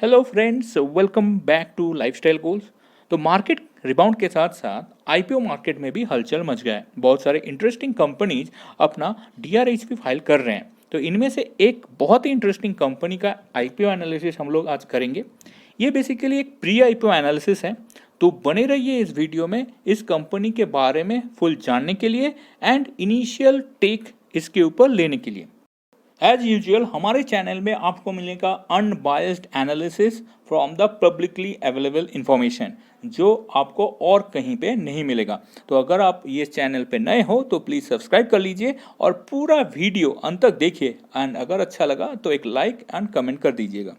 Hello friends, welcome back to lifestyle goals. तो market rebound के साथ साथ आईपीओ मार्केट में भी हलचल मच गया है। बहुत सारे इंटरेस्टिंग कंपनीज अपना डीआरएचपी फाइल कर रहे हैं। तो इनमें से एक बहुत ही इंटरेस्टिंग कंपनी का आईपीओ एनालिसिस हम लोग आज करेंगे। ये बेसिकली एक प्री आईपीओ एनालिसिस है। तो बने रहिए इस वीडियो में इस कंपनी के बारे में फुल जानने के लिए एंड इनिशियल टेक इसके ऊपर लेने के लिए। एज यूजुअल हमारे चैनल में आपको मिलेगा unbiased analysis from the publicly available information, जो आपको और कहीं पे नहीं मिलेगा। तो अगर आप ये चैनल पे नए हो तो प्लीज़ सब्सक्राइब कर लीजिए और पूरा वीडियो अंत तक देखिए एंड अगर अच्छा लगा तो एक लाइक एंड कमेंट कर दीजिएगा।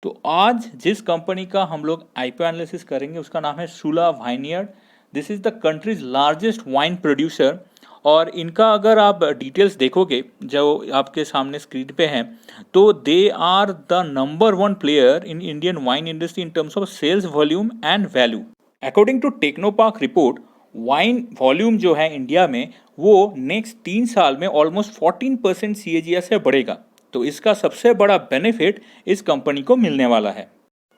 तो आज जिस कंपनी का हम लोग आईपीओ एनालिसिस करेंगे उसका नाम है Sula vineyard. This is the country's largest wine producer. और इनका अगर आप डिटेल्स देखोगे जो आपके सामने स्क्रीन पे हैं, तो they are the number one player in Indian wine industry in terms of sales volume and value. According to Technopark report, wine volume जो है इंडिया में वो नेक्स्ट 3 साल में ऑलमोस्ट 14% CAGR से बढ़ेगा। तो इसका सबसे बड़ा बेनिफिट इस कंपनी को मिलने वाला है।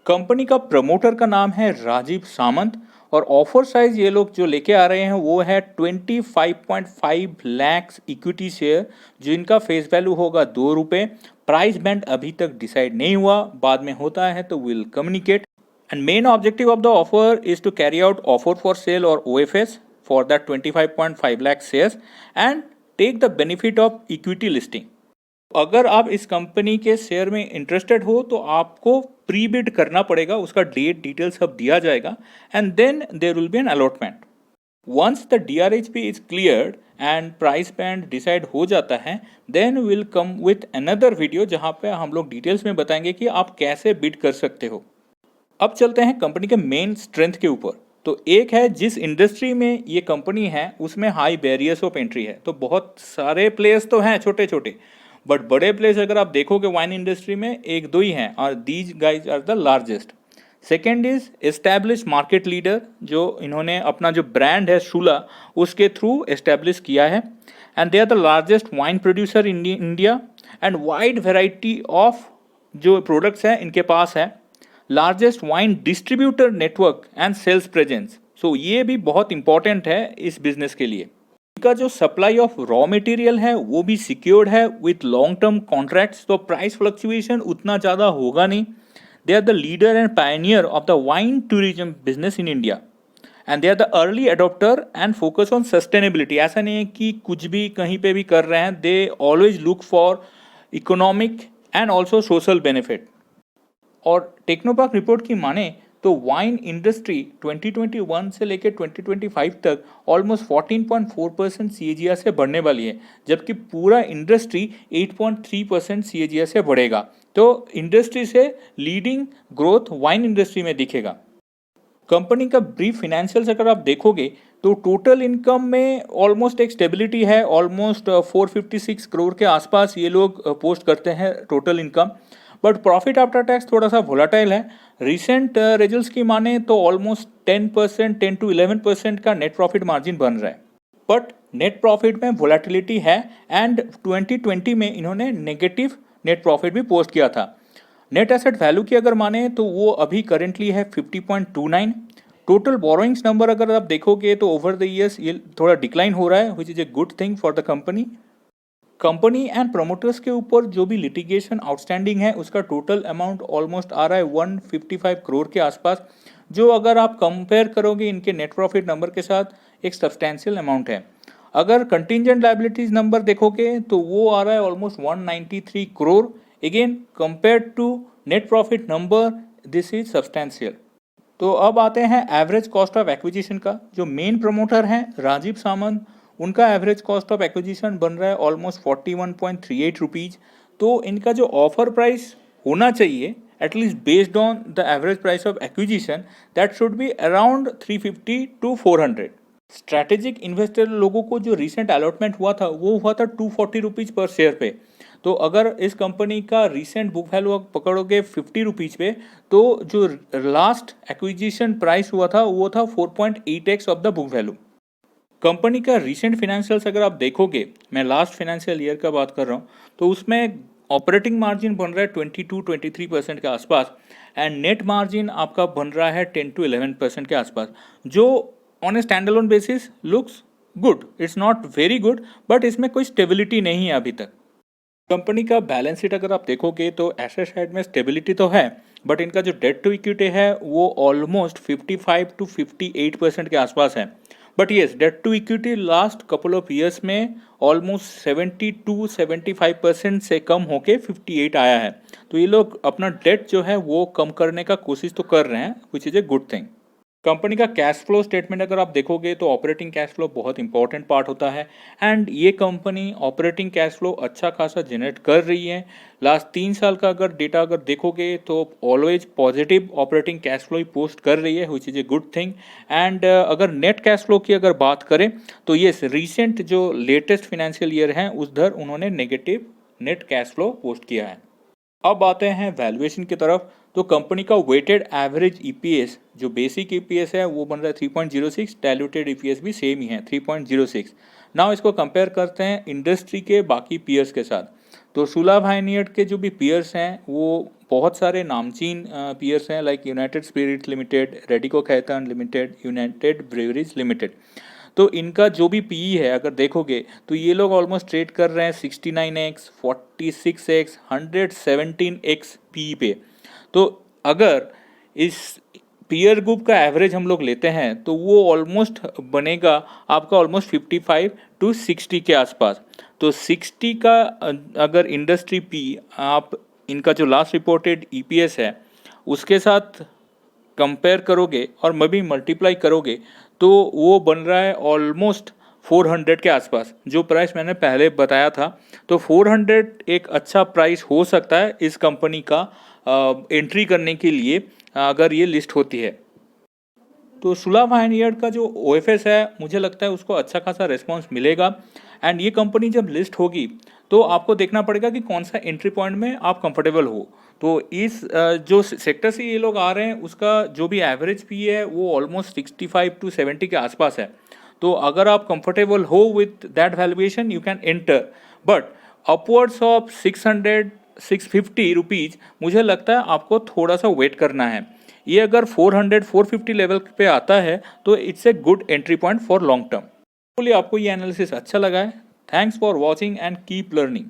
कंपनी का प्रमोटर का नाम है राजीव सामंत और ऑफर साइज ये लोग जो लेके आ रहे हैं वो है 25.5 लाख इक्विटी शेयर, जिनका फेस वैल्यू होगा ₹2। प्राइस बैंड अभी तक डिसाइड नहीं हुआ, बाद में होता है तो will communicate. And main objective of the offer is to carry out offer for sale or OFS for that 25.5 lakh shares and take the benefit of equity listing. अगर आप इस कंपनी के शेयर में इंटरेस्टेड हो तो आपको प्री बिड करना पड़ेगा, उसका डेट डिटेल सब दिया जाएगा and then there will be an allotment. Once the DRHP is cleared and price band decide हो जाता है, then will come with another video जहां पे हम लोग डिटेल्स में बताएंगे कि आप कैसे बिड कर सकते हो। अब चलते हैं कंपनी के मेन स्ट्रेंथ के ऊपर। तो एक है जिस इंडस्ट्री में ये कंपनी है उसमें हाई बैरियर्स ऑफ एंट्री है। तो बहुत सारे प्लेयर्स तो हैं छोटे छोटे, बट बड़े प्लेयर्स अगर आप देखोगे वाइन इंडस्ट्री में एक दो ही हैं और these guys are the largest. Second is establish market leader, जो इन्होंने अपना जो ब्रांड है शूला उसके थ्रू एस्टैब्लिश किया है। And they are the largest wine producer in India and wide variety of जो प्रोडक्ट्स हैं इनके पास है। Largest wine distributor network and sales presence, so ये भी बहुत इंपॉर्टेंट है इस बिजनेस के लिए। इनका जो सप्लाई ऑफ रॉ मटेरियल है वो भी सिक्योर्ड है विथ लॉन्ग टर्म कॉन्ट्रैक्ट्स, तो प्राइस फ्लक्चुएशन उतना ज़्यादा होगा नहीं। They are the leader and pioneer of the wine tourism business in India and they are the early adopter and focus on sustainability. ऐसा नहीं है कि कुछ भी कहीं पे भी कर रहे हैं, they always look for economic and also social benefit. और टेक्नोपार्क रिपोर्ट की माने तो वाइन इंडस्ट्री 2021 से लेकर 2025 तक ऑलमोस्ट 14.4% CAGR से बढ़ने वाली है, जबकि पूरा इंडस्ट्री 8.3% CAGR से बढ़ेगा। तो इंडस्ट्री से लीडिंग ग्रोथ वाइन इंडस्ट्री में दिखेगा। कंपनी का ब्रीफ फिनेंशियल्स अगर आप देखोगे तो टोटल इनकम में ऑलमोस्ट एक स्टेबिलिटी है। ऑलमोस्ट 456 करोड़ के आसपास ये लोग पोस्ट करते हैं total income, but profit after tax थोड़ा सा वोलाटाइल है। रिसेंट रिजल्ट्स की माने तो ऑलमोस्ट 10%, 10 to 11% का नेट प्रॉफिट मार्जिन बन रहा है, बट नेट प्रॉफिट में वोलाटिलिटी है एंड 2020 में इन्होंने नेगेटिव नेट प्रॉफिट भी पोस्ट किया था। नेट एसेट वैल्यू की अगर माने तो वो अभी करेंटली है 50.29। टोटल बोरोइंग्स नंबर अगर आप देखोगे तो ओवर द ईयर्स ये थोड़ा डिक्लाइन हो रहा है, which is a good thing for the company. Company and promoters के ऊपर जो भी लिटिगेशन आउटस्टैंडिंग है उसका टोटल अमाउंट ऑलमोस्ट आ रहा है 155 करोड़ के आसपास, जो अगर आप कंपेयर करोगे इनके नेट प्रॉफिट नंबर के साथ एक सब्सटैंशियल अमाउंट है। अगर कंटिंजेंट लायबिलिटीज नंबर देखोगे तो वो आ रहा है almost 193 crore. Again compare to net profit number this is substantial. तो अब आते हैं एवरेज कॉस्ट ऑफ एक्विजिशन का। जो मेन प्रमोटर हैं राजीव सामंत, उनका एवरेज कॉस्ट ऑफ एक्विजिशन बन रहा है ऑलमोस्ट 41.38 रुपीज़। तो इनका जो ऑफर प्राइस होना चाहिए at least based on the average price of acquisition that should be around 350 to 400। Strategic investor लोगों को जो रिसेंट अलॉटमेंट हुआ था वो हुआ था 240 रुपीज़ पर शेयर पे। तो अगर इस कंपनी का रिसेंट बुक वैल्यू पकड़ोगे 50 रुपीज़ पे, तो जो लास्ट एक्विजिशन प्राइस हुआ था वो था 4.8x of the book value. Company का रिसेंट फिनेंशियल्स अगर आप देखोगे, मैं लास्ट फाइनेंशियल ईयर का बात कर रहा हूँ, तो उसमें ऑपरेटिंग मार्जिन बन रहा है 22-23% के आसपास एंड नेट मार्जिन आपका बन रहा है 10-11% के आसपास, जो on A stand alone basis looks good, it's not very good, but इसमें कोई स्टेबिलिटी नहीं है अभी तक। कंपनी का बैलेंस शीट अगर आप देखोगे तो एसेट साइड में स्टेबिलिटी तो है, बट इनका जो डेट टू इक्विटी है वो ऑलमोस्ट 55-58% के आसपास है। But yes, debt to equity last couple of years में ऑलमोस्ट 70-75% से कम होके 58 आया है। तो ये लोग अपना डेट जो है वो कम करने का कोशिश तो कर रहे हैं, विच is a good thing. Company का कैश फ्लो स्टेटमेंट अगर आप देखोगे तो ऑपरेटिंग कैश फ्लो बहुत इंपॉर्टेंट पार्ट होता है एंड ये कंपनी ऑपरेटिंग कैश फ्लो अच्छा खासा जनरेट कर रही है। लास्ट 3 साल का अगर डेटा अगर देखोगे तो always positive operating cash flow ही पोस्ट कर रही है, which is a good thing. And अगर नेट कैश फ्लो की अगर बात करें तो ये रिसेंट जो लेटेस्ट फिनेंशियल ईयर है उधर उन्होंने negative net cash flow post किया है। अब आते हैं वैल्यूएशन की तरफ। तो कंपनी का वेटेड एवरेज ईपीएस जो बेसिक ईपीएस है वो बन रहा है 3.06, डाइल्यूटेड ईपीएस भी सेम ही है 3.06। नाउ इसको कंपेयर करते हैं इंडस्ट्री के बाकी पीयर्स के साथ। तो शुला भाइनियड के जो भी पीयर्स हैं वो बहुत सारे नामचीन पीयर्स हैं, like United Spirits Limited, Radico Khaitan Limited, United Breweries Limited. तो इनका जो भी पीई है अगर देखोगे तो ये लोग ऑलमोस्ट ट्रेड कर रहे हैं 69x, 46x, 117x पीई पे। तो अगर इस पीयर ग्रुप का एवरेज हम लोग लेते हैं तो वो ऑलमोस्ट बनेगा आपका ऑलमोस्ट 55-60 के आसपास। तो 60 का अगर इंडस्ट्री पी आप इनका जो लास्ट रिपोर्टेड ईपीएस है उसके साथ कंपेयर करोगे और मैं भी मल्टीप्लाई करोगे तो वो बन रहा है ऑलमोस्ट 400 के आसपास, जो प्राइस मैंने पहले बताया था। तो 400 एक अच्छा प्राइस हो सकता है इस कंपनी का एंट्री करने के लिए अगर ये लिस्ट होती है। तो शुला वाइनयार्ड का जो ओएफएस है मुझे लगता है उसको अच्छा खासा रिस्पांस मिलेगा एंड ये कंपनी जब लिस्ट होगी तो आपको देखना पड़ेगा कि कौन सा एंट्री पॉइंट में आप कंफर्टेबल हो। तो इस जो सेक्टर से ये लोग आ रहे हैं उसका जो भी एवरेज पी है वो ऑलमोस्ट 65-70 के आसपास है। तो अगर आप कंफर्टेबल हो with that valuation you can enter, but upwards of 600-650 rupees मुझे लगता है आपको थोड़ा सा वेट करना है। ये अगर 400-450 लेवल पे आता है तो it's a good entry point for long term. आपको ये एनालिसिस अच्छा लगा है? Thanks for watching and keep learning.